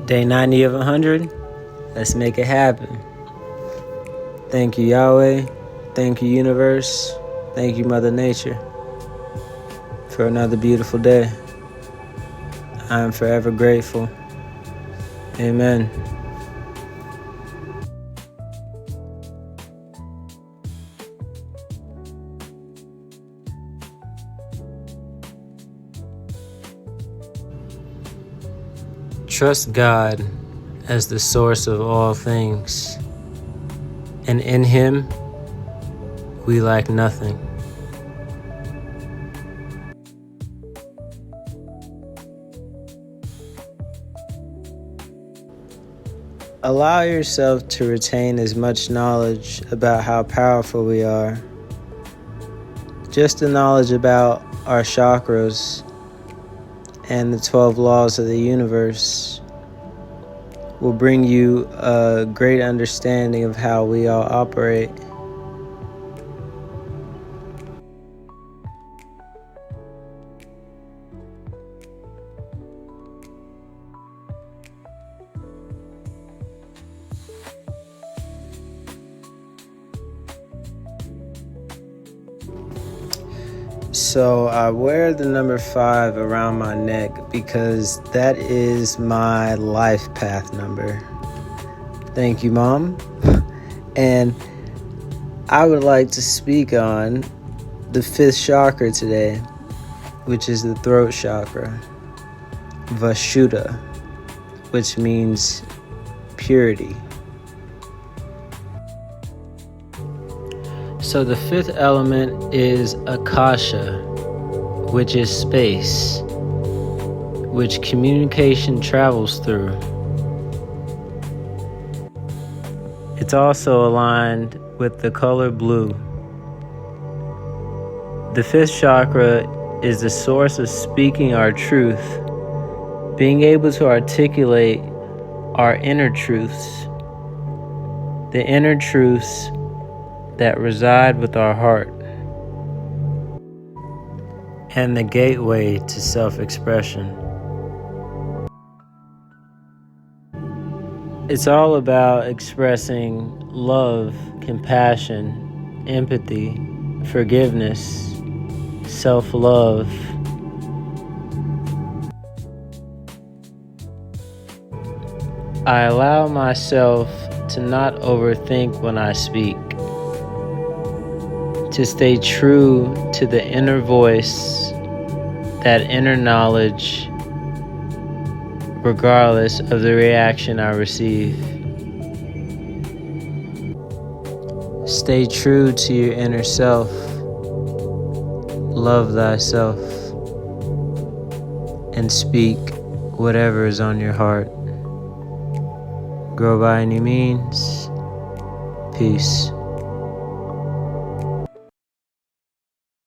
Day 90 of 100. Let's make it happen. Thank you, Yahweh. Thank you, universe. Thank you, Mother Nature, for another beautiful day. I am forever grateful. Amen. Trust God as the source of all things, and in Him we lack nothing. Allow yourself to retain as much knowledge about how powerful we are. Just the knowledge about our chakras and the 12 laws of the universe will bring you a great understanding of how we all operate. So I wear the number 5 around my neck because that is my life path number. Thank you, Mom. And I would like to speak on the 5th chakra today, which is the throat chakra, Vashuddha, which means purity. So the 5th element is Akasha, which is space, which communication travels through. It's also aligned with the color blue. The 5th chakra is the source of speaking our truth, being able to articulate our inner truths, the inner truths that reside with our heart, and the gateway to self-expression. It's all about expressing love, compassion, empathy, forgiveness, self-love. I allow myself to not overthink when I speak, to stay true to the inner voice, that inner knowledge, regardless of the reaction I receive. Stay true to your inner self. Love thyself. And speak whatever is on your heart. Grow by any means. Peace.